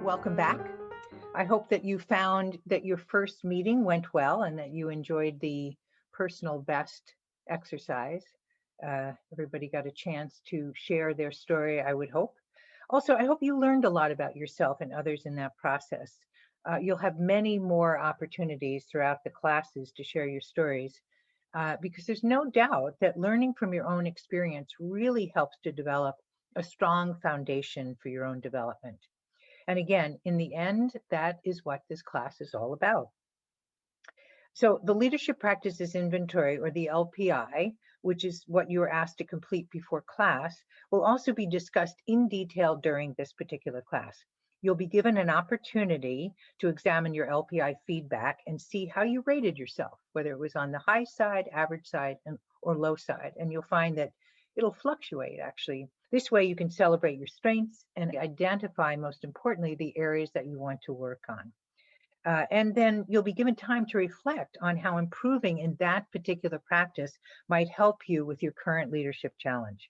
Welcome back. I hope that you found that your first meeting went well and that you enjoyed the personal best exercise. Everybody got a chance to share their story, I would hope. Also, I hope you learned a lot about yourself and others in that process. You'll have many more opportunities throughout the classes to share your stories because there's no doubt that learning from your own experience really helps to develop a strong foundation for your own development. And again, in the end, that is what this class is all about. So the Leadership Practices Inventory, or the LPI, which is what you were asked to complete before class, will also be discussed in detail during this particular class. You'll be given an opportunity to examine your LPI feedback and see how you rated yourself, whether it was on the high side, average side, or low side. And you'll find that it'll fluctuate, actually. This way you can celebrate your strengths and identify, most importantly, the areas that you want to work on. And then you'll be given time to reflect on how improving in that particular practice might help you with your current leadership challenge.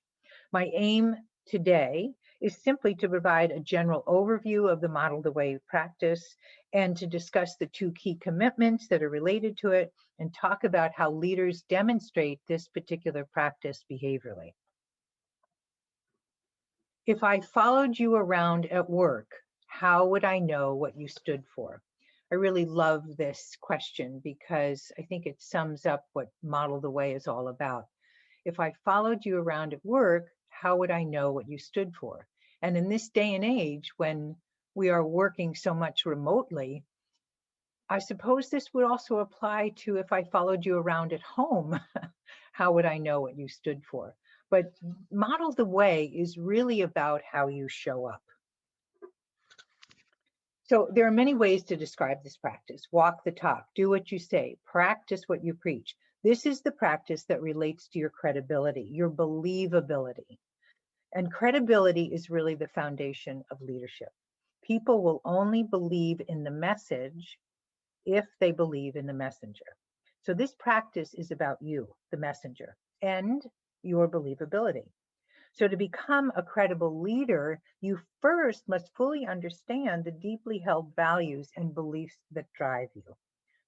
My aim today is simply to provide a general overview of the Model the Way practice and to discuss the two key commitments that are related to it and talk about how leaders demonstrate this particular practice behaviorally. If I followed you around at work, how would I know what you stood for? I really love this question because I think it sums up what Model the Way is all about. If I followed you around at work, how would I know what you stood for? And in this day and age, when we are working so much remotely, I suppose this would also apply to if I followed you around at home, how would I know what you stood for? But Model the Way is really about how you show up. So there are many ways to describe this practice. Walk the talk, do what you say, practice what you preach. This is the practice that relates to your credibility, your believability. And credibility is really the foundation of leadership. People will only believe in the message if they believe in the messenger. So this practice is about you, the messenger, and your believability. So to become a credible leader, you first must fully understand the deeply held values and beliefs that drive you.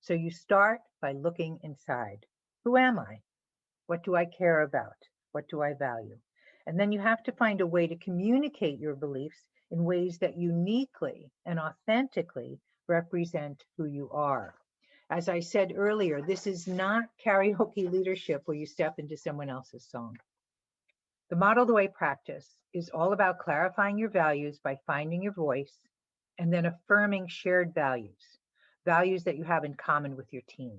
So you start by looking inside. Who am I? What do I care about? What do I value? And then you have to find a way to communicate your beliefs in ways that uniquely and authentically represent who you are. As I said earlier, this is not karaoke leadership where you step into someone else's song. The Model the Way practice is all about clarifying your values by finding your voice and then affirming shared values, values that you have in common with your team.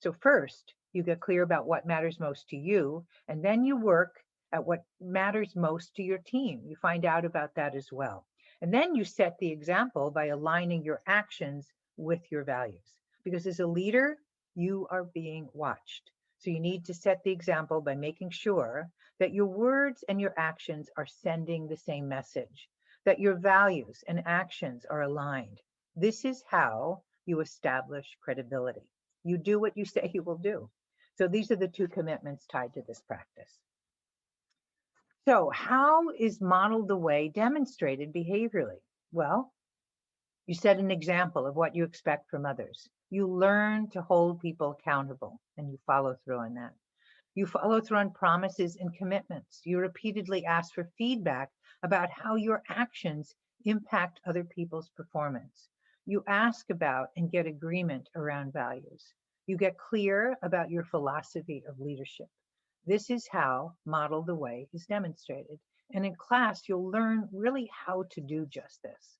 So first, you get clear about what matters most to you, and then you work at what matters most to your team. You find out about that as well. And then you set the example by aligning your actions with your values. Because as a leader, you are being watched. So you need to set the example by making sure that your words and your actions are sending the same message, that your values and actions are aligned. This is how you establish credibility. You do what you say you will do. So these are the two commitments tied to this practice. So how is Model the Way demonstrated behaviorally? Well, you set an example of what you expect from others. You learn to hold people accountable and you follow through on that. You follow through on promises and commitments. You repeatedly ask for feedback about how your actions impact other people's performance. You ask about and get agreement around values. You get clear about your philosophy of leadership. This is how Model the Way is demonstrated. And in class, you'll learn really how to do just this.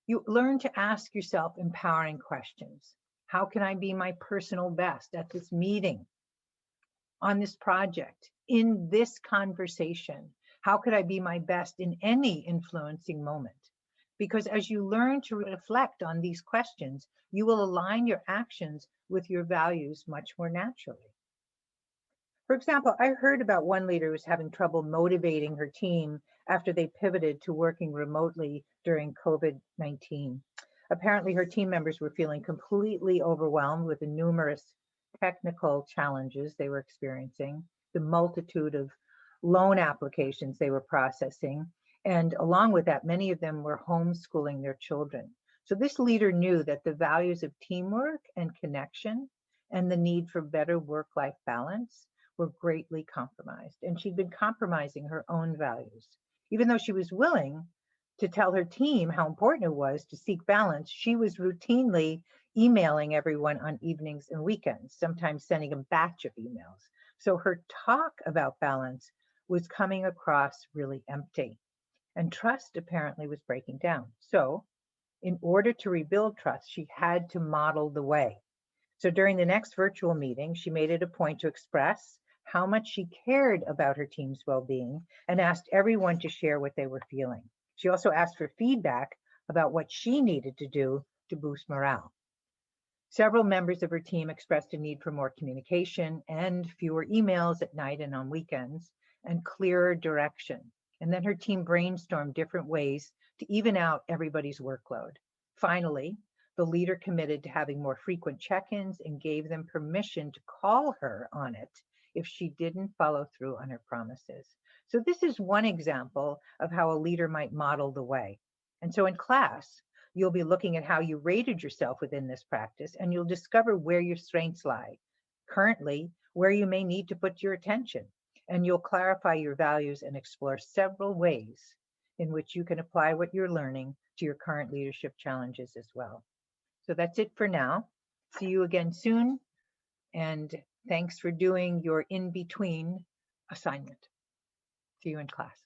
You learn to ask yourself empowering questions. How can I be my personal best at this meeting, on this project, in this conversation? How could I be my best in any influencing moment? Because as you learn to reflect on these questions, you will align your actions with your values much more naturally. For example, I heard about one leader who was having trouble motivating her team after they pivoted to working remotely during COVID-19. Apparently, her team members were feeling completely overwhelmed with the numerous technical challenges they were experiencing, the multitude of loan applications they were processing, And along with that, many of them were homeschooling their children. So this leader knew that the values of teamwork and connection and the need for better work-life balance were greatly compromised. And she'd been compromising her own values. Even though she was willing to tell her team how important it was to seek balance, she was routinely emailing everyone on evenings and weekends, sometimes sending a batch of emails. So her talk about balance was coming across really empty. And trust apparently was breaking down. So in order to rebuild trust, she had to model the way. So during the next virtual meeting, she made it a point to express how much she cared about her team's well-being and asked everyone to share what they were feeling. She also asked for feedback about what she needed to do to boost morale. Several members of her team expressed a need for more communication and fewer emails at night and on weekends, and clearer direction. And then her team brainstormed different ways to even out everybody's workload. Finally, the leader committed to having more frequent check-ins and gave them permission to call her on it if she didn't follow through on her promises. So this is one example of how a leader might model the way. And so in class, you'll be looking at how you rated yourself within this practice, and you'll discover where your strengths lie, currently where you may need to put your attention, and you'll clarify your values and explore several ways in which you can apply what you're learning to your current leadership challenges as well. So that's it for now. See you again soon, and thanks for doing your in-between assignment. See you in class.